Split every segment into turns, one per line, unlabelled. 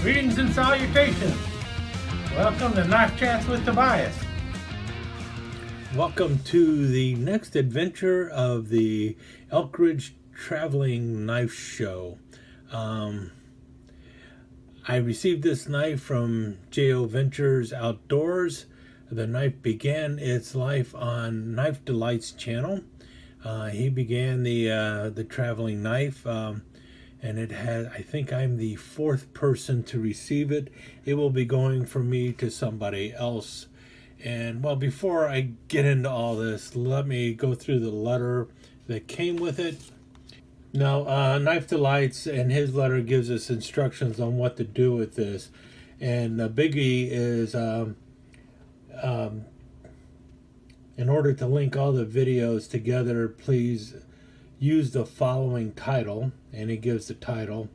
Greetings and salutations. Welcome to Knife Chats with Tobias. Welcome to the next adventure of the Elk Ridge Traveling Knife Show. I received this knife from J.O. Ventures Outdoors. The knife began its life on Knife Delight's channel. He began the traveling knife, and it had, I think I'm the fourth person to receive it. It will be going from me to somebody else. And well, before I get into all this, let me go through the letter that came with it. Now, Knife Delights and his letter gives us instructions on what to do with this. And the biggie is, in order to link all the videos together, please use the following title, and he gives the title,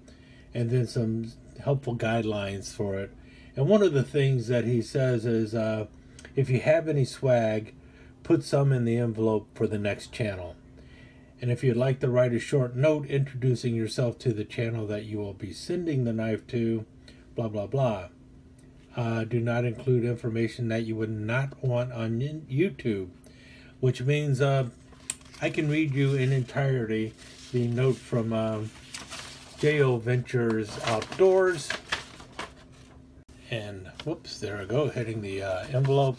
and then some helpful guidelines for it. And one of the things that he says is, if you have any swag, put some in the envelope for the next channel. And if you'd like to write a short note introducing yourself to the channel that you will be sending the knife to, blah, blah, blah. Do not include information that you would not want on YouTube, which means I can read you in entirety the note from J.O. Ventures Outdoors. And whoops, there I go, hitting the envelope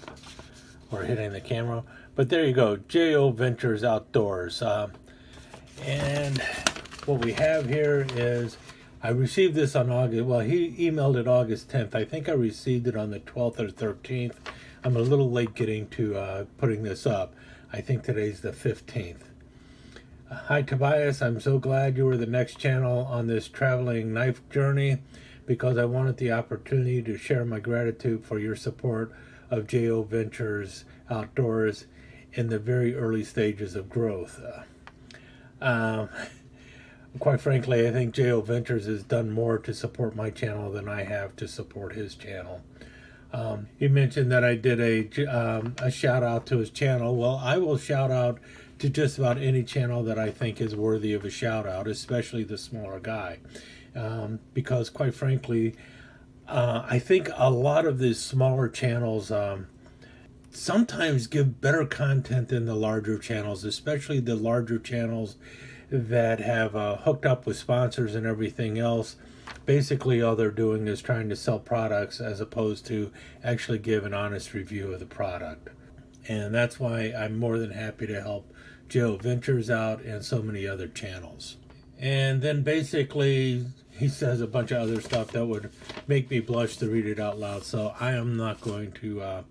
or hitting the camera. But there you go, J.O. Ventures Outdoors. And what we have here is, I received this on August, well, he emailed it August 10th. I think I received it on the 12th or 13th. I'm a little late getting to putting this up. I think today's the 15th. Hi Tobias, I'm so glad you were the next channel on this traveling knife journey, because I wanted the opportunity to share my gratitude for your support of J.O. Ventures Outdoors in the very early stages of growth. Quite frankly, I think J.O. Ventures has done more to support my channel than I have to support his channel. He mentioned that I did a shout out to his channel. Well, I will shout out to just about any channel that I think is worthy of a shout out, especially the smaller guy. Because quite frankly, I think a lot of these smaller channels sometimes give better content than the larger channels, especially the larger channels that have hooked up with sponsors and everything else. Basically, all they're doing is trying to sell products as opposed to actually give an honest review of the product. And that's why I'm more than happy to help J.O. Ventures out and so many other channels. And then basically, he says a bunch of other stuff that would make me blush to read it out loud. So I am not going to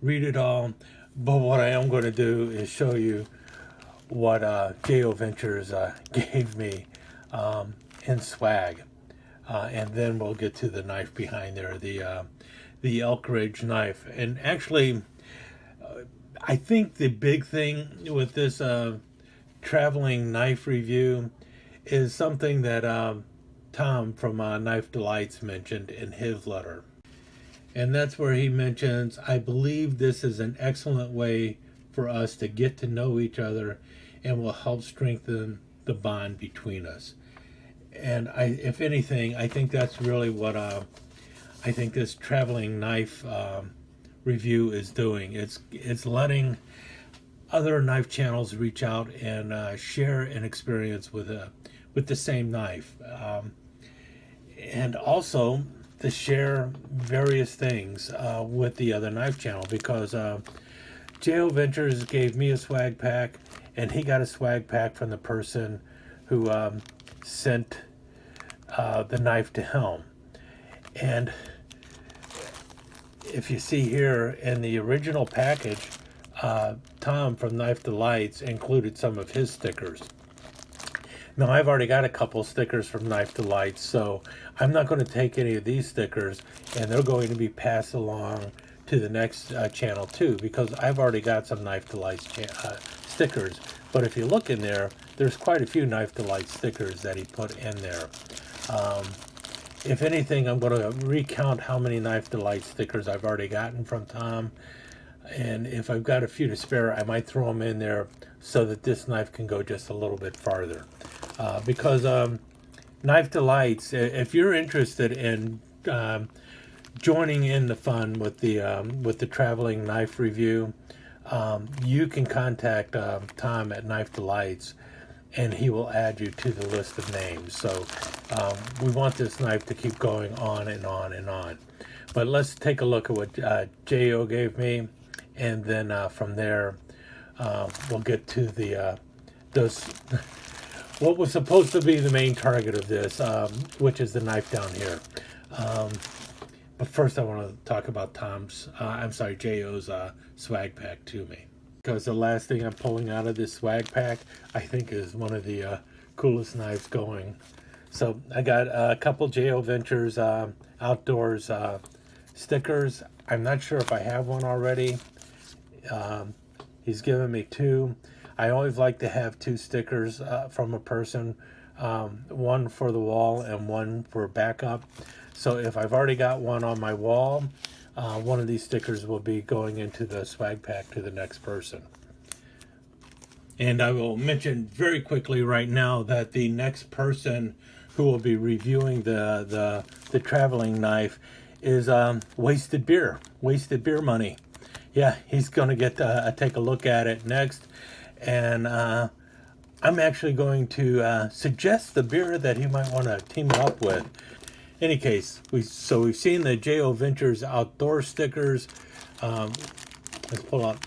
read it all. But what I am going to do is show you what J.O. Ventures gave me in swag. And then we'll get to the knife behind there, the Elk Ridge knife. And actually, I think the big thing with this traveling knife review is something that Tom from Knife Delights mentioned in his letter. And that's where he mentions, I believe this is an excellent way for us to get to know each other and will help strengthen the bond between us. And if anything, I think that's really what I think this traveling knife review is doing. It's letting other knife channels reach out and share an experience with the same knife, and also to share various things with the other knife channel, because J.O. Ventures gave me a swag pack, and he got a swag pack from the person who sent the knife to him. And if you see here in the original package, Tom from Knife Delights included some of his stickers. Now, I've already got a couple stickers from Knife Delights, so I'm not going to take any of these stickers, and they're going to be passed along to the next channel too, because I've already got some Knife Delights stickers. But if you look in there, there's quite a few Knife Delights stickers that he put in there. If anything, I'm going to recount how many Knife Delights stickers I've already gotten from Tom. And if I've got a few to spare, I might throw them in there so that this knife can go just a little bit farther. Because Knife Delights, if you're interested in joining in the fun with the traveling knife review, you can contact Tom at Knife Delights, and he will add you to the list of names. So we want this knife to keep going on and on and on. But let's take a look at what J.O. gave me, and then from there we'll get to the what was supposed to be the main target of this, which is the knife down here. But first I want to talk about J.O.'s swag pack to me. Because the last thing I'm pulling out of this swag pack, I think, is one of the coolest knives going. So I got a couple J.O. Ventures outdoors stickers. I'm not sure if I have one already. He's given me two. I always like to have two stickers from a person, one for the wall and one for backup. So if I've already got one on my wall, one of these stickers will be going into the swag pack to the next person. And I will mention very quickly right now that the next person who will be reviewing the traveling knife is Wasted Beer Money. Yeah, he's going to get take a look at it next. And I'm actually going to suggest the beer that he might want to team it up with. Any case, we've seen the J.O. Ventures outdoor stickers. Let's pull out.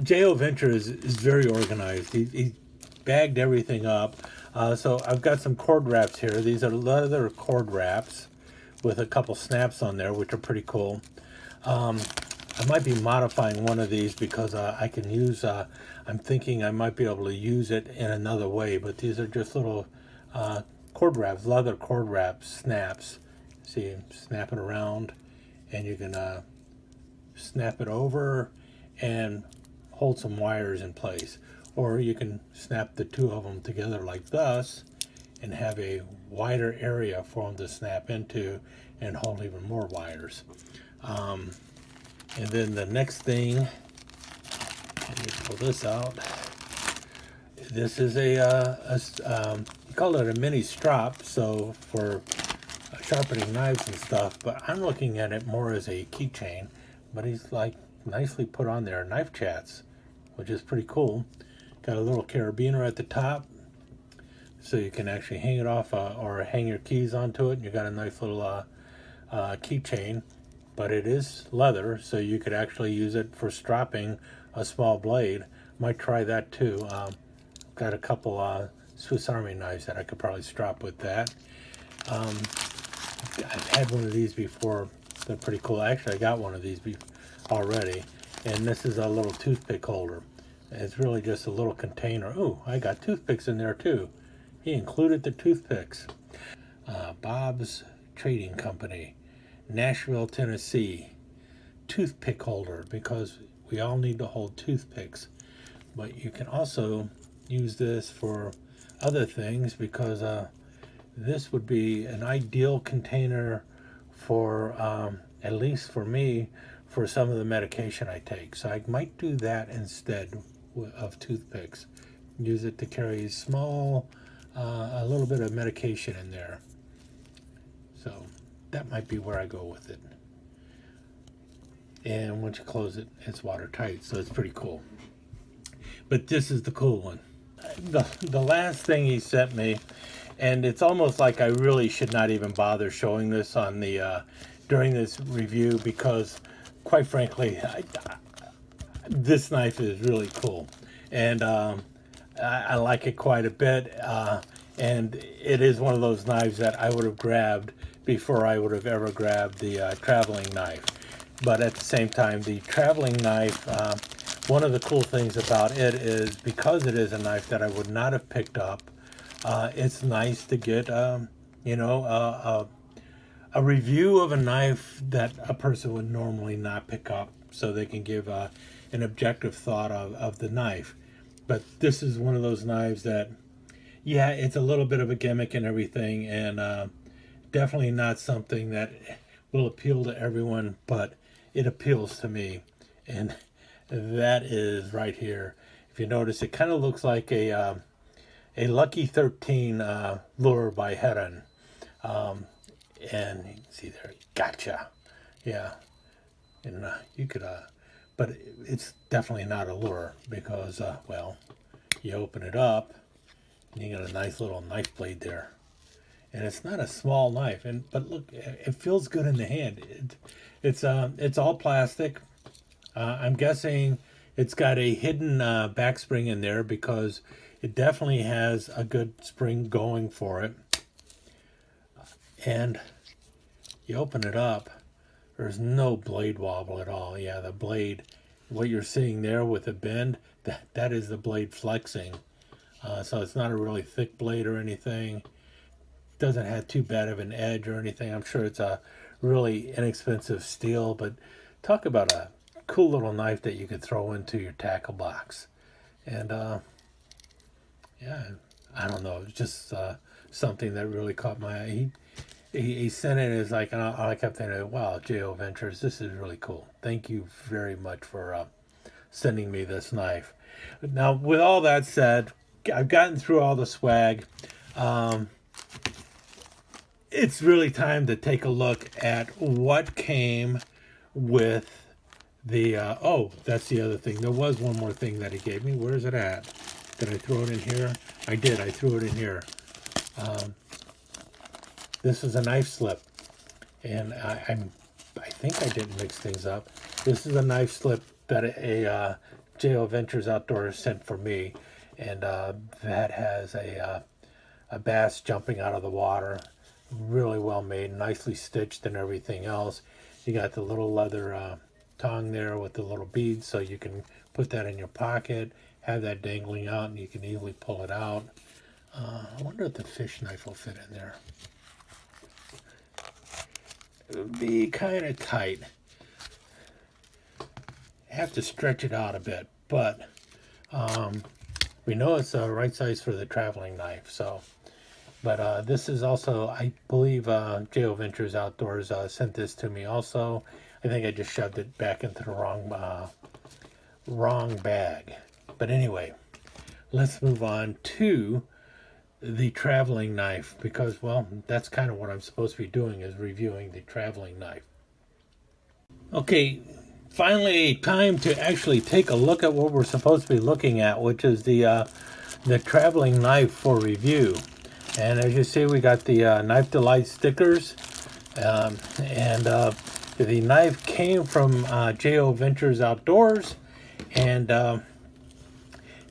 J.O. Ventures is very organized. He bagged everything up. So I've got some cord wraps here. These are leather cord wraps with a couple snaps on there, which are pretty cool. I might be modifying one of these because I can use, I'm thinking I might be able to use it in another way, but these are just little cord wraps, leather cord wraps, snaps. See, snap it around, and you can snap it over and hold some wires in place. Or you can snap the two of them together like this and have a wider area for them to snap into and hold even more wires. And then the next thing, let me pull this out. This is you call it a mini strop, so for sharpening knives and stuff, but I'm looking at it more as a keychain. But he's like nicely put on there, knife chats, which is pretty cool. Got a little carabiner at the top, so you can actually hang it off or hang your keys onto it, and you got a nice little keychain. But it is leather, so you could actually use it for stropping a small blade. Might try that too. Got a couple Swiss Army knives that I could probably strop with that. I've had one of these before. They're pretty cool. Actually, I got one of these already. And this is a little toothpick holder. It's really just a little container. Oh, I got toothpicks in there too. He included the toothpicks. Bob's Trading Company, Nashville, Tennessee. Toothpick holder, because we all need to hold toothpicks. But you can also use this for other things, because this would be an ideal container for, at least for me, for some of the medication I take. So I might do that instead of toothpicks. Use it to carry small, a little bit of medication in there. So that might be where I go with it. And once you close it, it's watertight, so it's pretty cool. But this is the cool one. The last thing he sent me, and it's almost like I really should not even bother showing this on the during this review, because quite frankly, this knife is really cool, and I like it quite a bit, and it is one of those knives that I would have grabbed before I would have ever grabbed the traveling knife. But at the same time, the traveling knife, one of the cool things about it is, because it is a knife that I would not have picked up, it's nice to get, a review of a knife that a person would normally not pick up, so they can give an objective thought of the knife. But this is one of those knives that, yeah, it's a little bit of a gimmick and everything, and definitely not something that will appeal to everyone, but it appeals to me. And that is right here. If you notice, it kind of looks like a Lucky 13 lure by Heron. And you can see there, gotcha. Yeah, and you could, but it's definitely not a lure because, well, you open it up and you got a nice little knife blade there. And it's not a small knife, but look, it feels good in the hand. It's all plastic. I'm guessing it's got a hidden back spring in there because it definitely has a good spring going for it. And you open it up, there's no blade wobble at all. Yeah, the blade, what you're seeing there with the bend, that is the blade flexing. So it's not a really thick blade or anything. Doesn't have too bad of an edge or anything. I'm sure it's a really inexpensive steel, but talk about a cool little knife that you could throw into your tackle box. And yeah, I don't know, it's just something that really caught my eye. He sent it as like, and I kept thinking, wow, J.O. Ventures, this is really cool. Thank you very much for sending me this knife. Now, with all that said, I've gotten through all the swag. It's really time to take a look at what came with the, oh, that's the other thing. There was one more thing that he gave me. Where is it at? Did I throw it in here? I did. I threw it in here. This is a knife slip. And I think I didn't mix things up. This is a knife slip that a J.O. Ventures Outdoors sent for me. And that has a bass jumping out of the water. Really well made, nicely stitched and everything else. You got the little leather tongue there with the little beads, so you can put that in your pocket, have that dangling out, and you can easily pull it out. I wonder if the fish knife will fit in there. It would be kind of tight. Have to stretch it out a bit, but we know it's the right size for the traveling knife. So, but this is also, I believe, J.O. Ventures Outdoors sent this to me also. I think I just shoved it back into the wrong bag. But anyway, let's move on to the traveling knife, because, well, that's kind of what I'm supposed to be doing, is reviewing the traveling knife. Okay, finally time to actually take a look at what we're supposed to be looking at, which is the traveling knife for review. And as you see, we got the Knife Delight stickers, and the knife came from J.O. Ventures Outdoors, and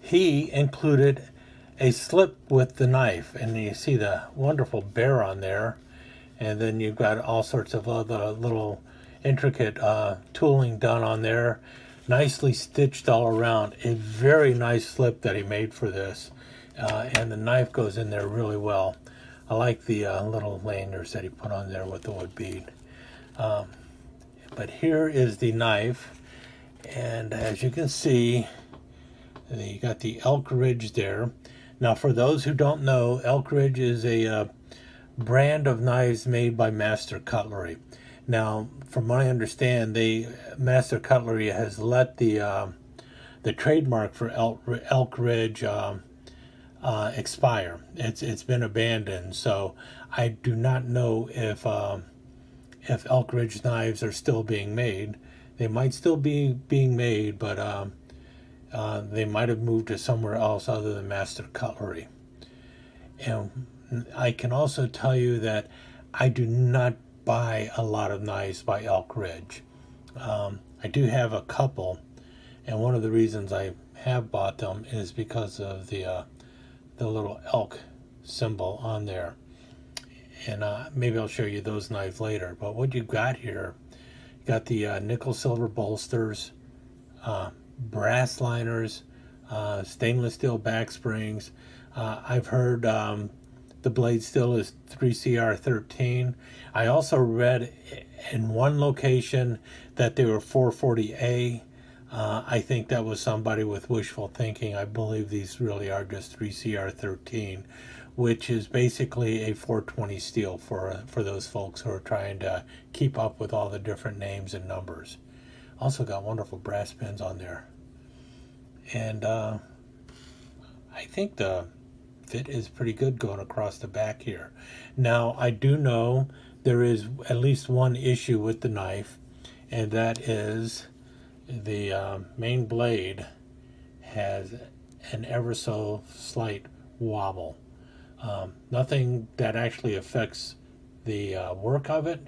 he included a slip with the knife, and you see the wonderful bear on there, and then you've got all sorts of other little intricate tooling done on there, nicely stitched all around. A very nice slip that he made for this, and the knife goes in there really well. I like the little lanyards that he put on there with the wood bead. But here is the knife, and as you can see, you got the Elk Ridge there. Now, for those who don't know, Elk Ridge is a brand of knives made by Master Cutlery. Now, from what I understand, Master Cutlery has let the trademark for Elk Ridge expire. It's been abandoned, so I do not know if Elk Ridge knives are still being made. They might still be being made, but they might have moved to somewhere else other than Master Cutlery. And I can also tell you that I do not buy a lot of knives by Elk Ridge. I do have a couple, and one of the reasons I have bought them is because of the little elk symbol on there. And maybe I'll show you those knives later. But what you got here, you got the nickel silver bolsters, brass liners, stainless steel back springs. I've heard the blade still is 3CR13. I also read in one location that they were 440A. I think that was somebody with wishful thinking. I believe these really are just 3CR13, which is basically a 420 steel for those folks who are trying to keep up with all the different names and numbers. Also got wonderful brass pins on there. And I think the fit is pretty good going across the back here. Now, I do know there is at least one issue with the knife, and that is the main blade has an ever so slight wobble. Nothing that actually affects the work of it.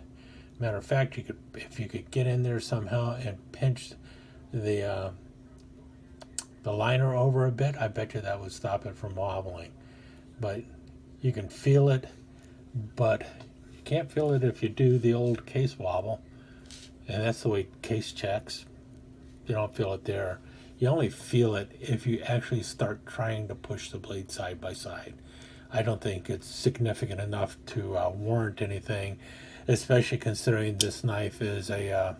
Matter of fact, if you could get in there somehow and pinch the liner over a bit, I bet you that would stop it from wobbling. But you can feel it, but you can't feel it if you do the old case wobble, and that's the way case checks. You don't feel it there. You only feel it if you actually start trying to push the blade side by side. I don't think it's significant enough to warrant anything, especially considering this knife is a,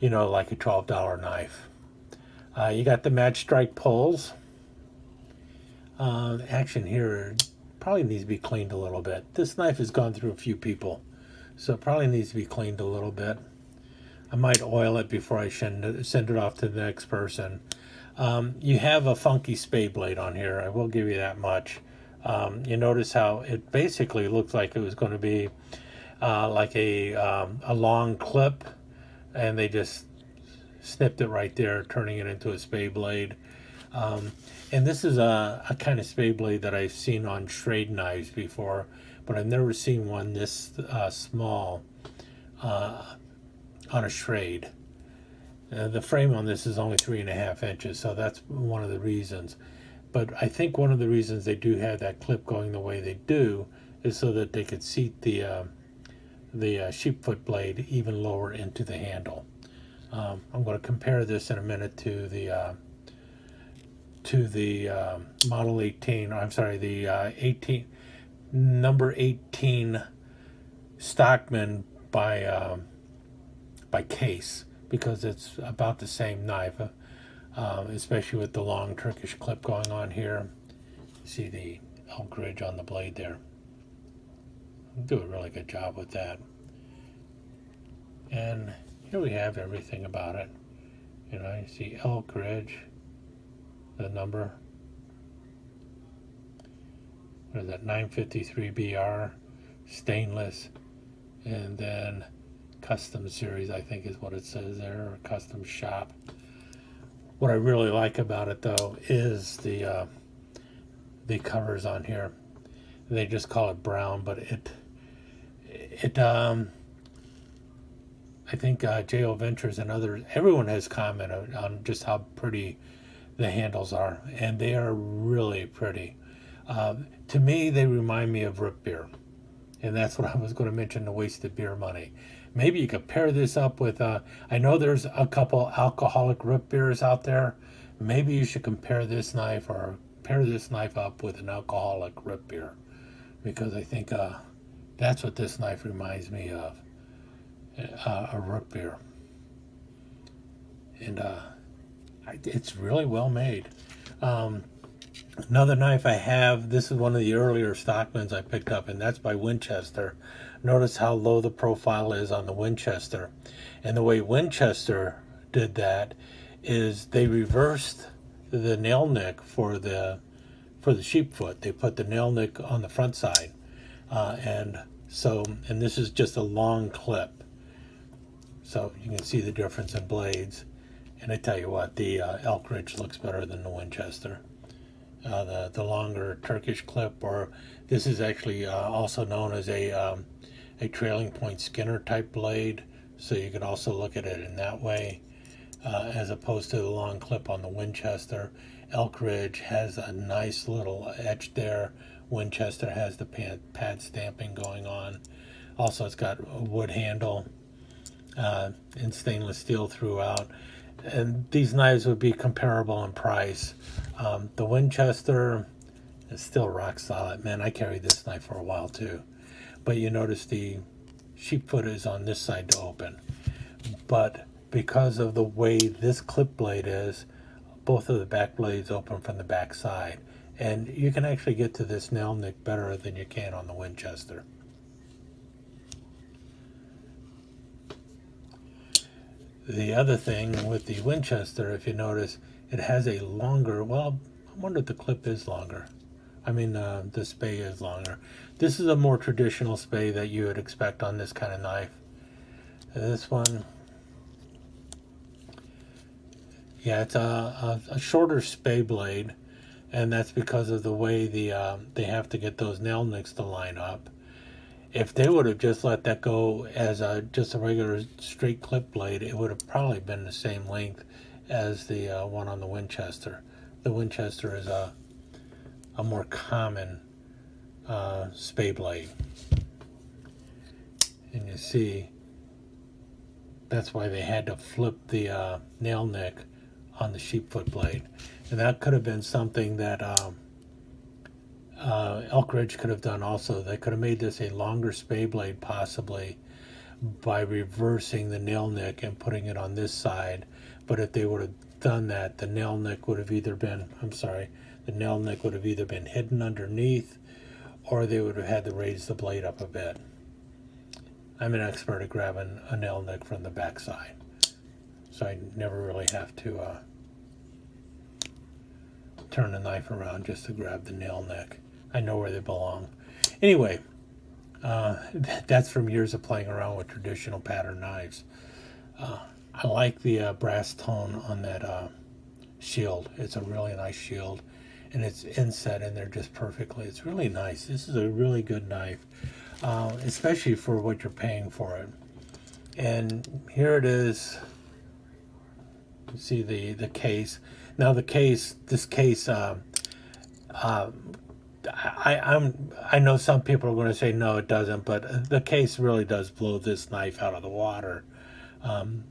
like a $12 knife. You got the match strike pulls. Action here probably needs to be cleaned a little bit. This knife has gone through a few people, so it probably needs to be cleaned a little bit. I might oil it before I send it off to the next person. You have a funky spade blade on here. I will give you that much. You notice how it basically looks like it was going to be like a long clip, and they just snipped it right there, turning it into a spade blade. And this is a kind of spade blade that I've seen on Schrade knives before, but I've never seen one this small on a Schrade. The frame on this is only 3.5 inches, so that's one of the reasons. But I think one of the reasons they do have that clip going the way they do is so that they could seat the sheepfoot blade even lower into the handle. I'm going to compare this in a minute to the Model 18. I'm sorry, the number 18 Stockman by Case, because it's about the same knife, especially with the long Turkish clip going on here. See the Elk Ridge on the blade there. Do a really good job with that. And here we have everything about it. You see Elk Ridge, the number. What is that? 953 BR, stainless, and then custom series, I think is what it says there, or custom shop. What I really like about it though is the covers on here. They just call it brown, but I think J.O. Ventures and others, everyone has commented on just how pretty the handles are, and they are really pretty. To me, they remind me of root beer, and that's what I was going to mention, the wasted beer money. Maybe you could pair this up with, I know there's a couple alcoholic root beers out there. Maybe you should compare this knife or pair this knife up with an alcoholic root beer, because I think that's what this knife reminds me of, a root beer. And it's really well made. Another knife I have, this is one of the earlier Stockmans I picked up, and that's by Winchester. Notice how low the profile is on the Winchester. And the way Winchester did that is they reversed the nail nick for the sheepfoot. They put the nail nick on the front side. And this is just a long clip. So you can see the difference in blades. And I tell you what, the Elk Ridge looks better than the Winchester. The longer Turkish clip, or this is actually also known as a trailing point Skinner type blade, so you could also look at it in that way, as opposed to the long clip on the Winchester. Elk Ridge has a nice little edge there. Winchester has the pad stamping going on. Also, it's got a wood handle and stainless steel throughout. And these knives would be comparable in price. The Winchester is still rock solid. Man, I carried this knife for a while too. But you notice the sheepfoot is on this side to open. But because of the way this clip blade is, both of the back blades open from the back side. And you can actually get to this nail nick better than you can on the Winchester. The other thing with the Winchester, if you notice, it has a longer, well, I wonder if the clip is longer. I mean, the spay is longer. This is a more traditional spay that you would expect on this kind of knife. This one, yeah, it's a shorter spay blade, and that's because of the way they have to get those nail nicks to line up. If they would have just let that go as just a regular straight clip blade, it would have probably been the same length as the one on the Winchester. The Winchester is a more common spay blade. And you see, that's why they had to flip the nail nick on the sheepfoot blade. And that could have been something that Elk Ridge could have done also. They could have made this a longer spay blade possibly by reversing the nail nick and putting it on this side. But if they would have done that, the nail nick would have either been, the nail nick would have either been hidden underneath, or they would have had to raise the blade up a bit. I'm an expert at grabbing a nail nick from the back side, so I never really have to turn the knife around just to grab the nail nick. I know where they belong. Anyway, that's from years of playing around with traditional pattern knives. I like the brass tone on that shield. It's a really nice shield, and it's inset in there just perfectly. It's really nice. This is a really good knife, especially for what you're paying for it. And here it is. You see the case. Now this case, I know some people are going to say no, it doesn't, but the case really does blow this knife out of the water.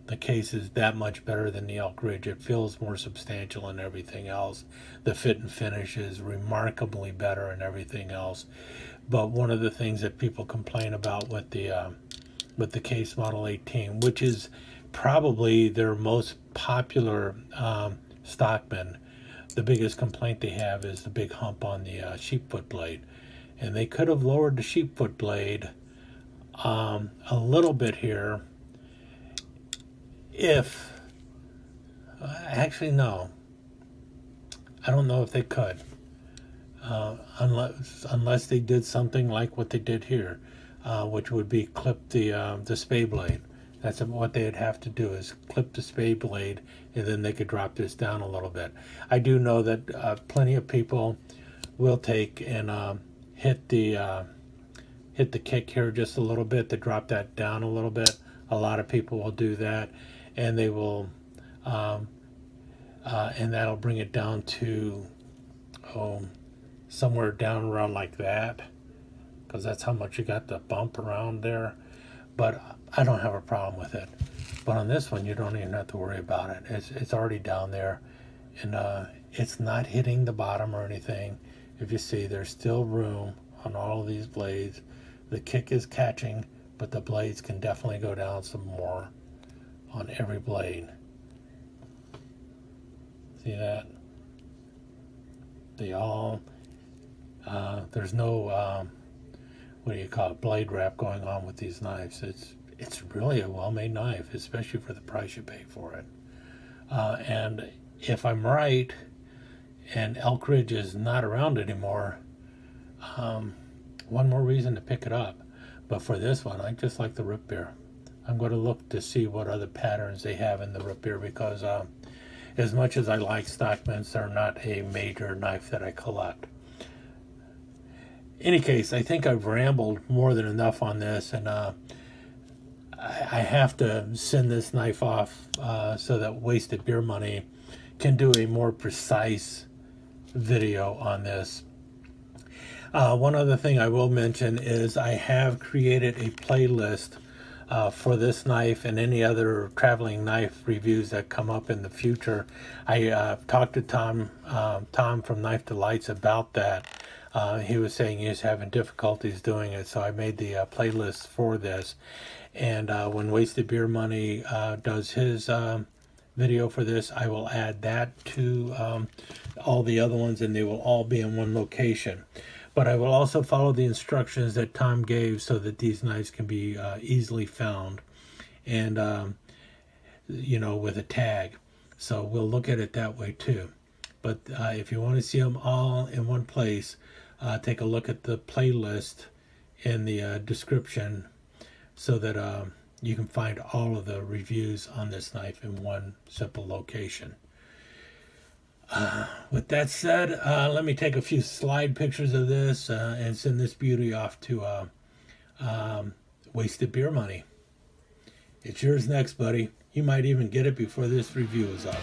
The case is that much better than the Elk Ridge. It feels more substantial and everything else. The fit and finish is remarkably better and everything else. But one of the things that people complain about with the Case Model 18, which is probably their most popular Stockman, the biggest complaint they have is the big hump on the sheepfoot blade. And they could have lowered the sheepfoot blade a little bit here if, actually no, I don't know if they could, unless they did something like what they did here, which would be clip the spay blade. That's what they'd have to do, is clip the spay blade, and then they could drop this down a little bit. I do know that plenty of people will take and hit the kick here just a little bit to drop that down a little bit. A lot of people will do that, and they will, and that'll bring it down to somewhere down around like that, because that's how much you got the bump around there. But I don't have a problem with it. But on this one, you don't even have to worry about it. It's already down there, and it's not hitting the bottom or anything. If you see, there's still room on all of these blades. The kick is catching, but the blades can definitely go down some more on every blade. See that? They all, there's no, what do you call it, blade wrap going on with these knives. It's really a well-made knife, especially for the price you pay for it. And if I'm right, and Elk Ridge is not around anymore, one more reason to pick it up. But for this one, I just like the root beer. I'm going to look to see what other patterns they have in the root beer, because as much as I like Stockmans, they're not a major knife that I collect. In any case, I think I've rambled more than enough on this, and I have to send this knife off so that Wasted Beer Money can do a more precise video on this. One other thing I will mention is I have created a playlist for this knife and any other traveling knife reviews that come up in the future. I talked to Tom from Knife Delights about that. He was saying he was having difficulties doing it, so I made the playlist for this. And when Wasted Beer Money does his video for this, I will add that to all the other ones, and they will all be in one location. But I will also follow the instructions that Tom gave so that these knives can be easily found, and with a tag. So we'll look at it that way too. But if you want to see them all in one place, take a look at the playlist in the description so that you can find all of the reviews on this knife in one simple location. With that said, let me take a few slide pictures of this and send this beauty off to Wasted Beer Money. It's yours next, buddy. You might even get it before this review is up.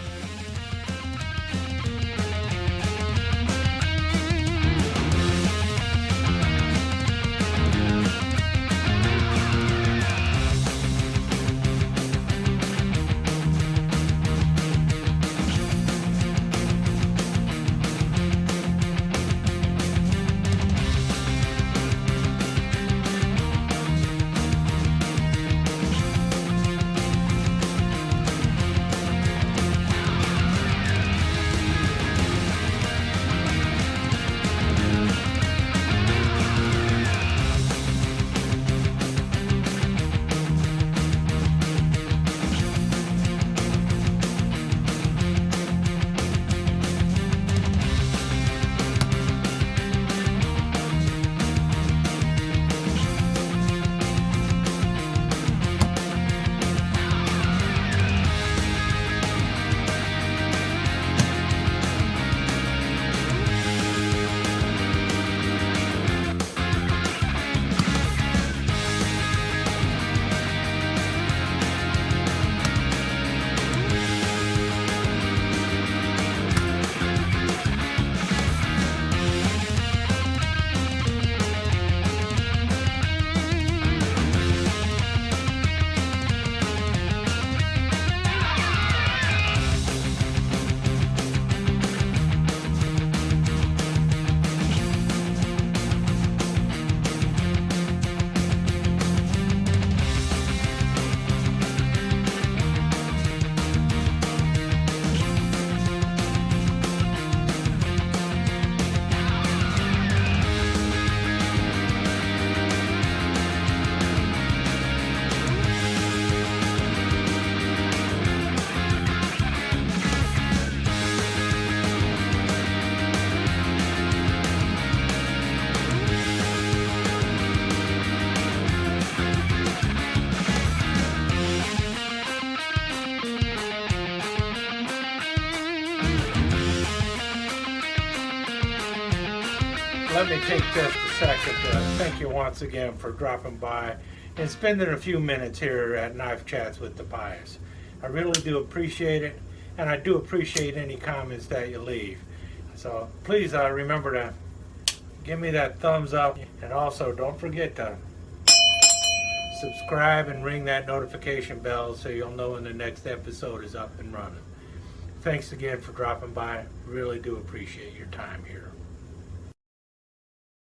Let me take just a second to thank you once again for dropping by and spending a few minutes here at Knife Chats with the Pious. I really do appreciate it, and I do appreciate any comments that you leave. So please remember to give me that thumbs up, and also don't forget to subscribe and ring that notification bell so you'll know when the next episode is up and running. Thanks again for dropping by. Really do appreciate your time here.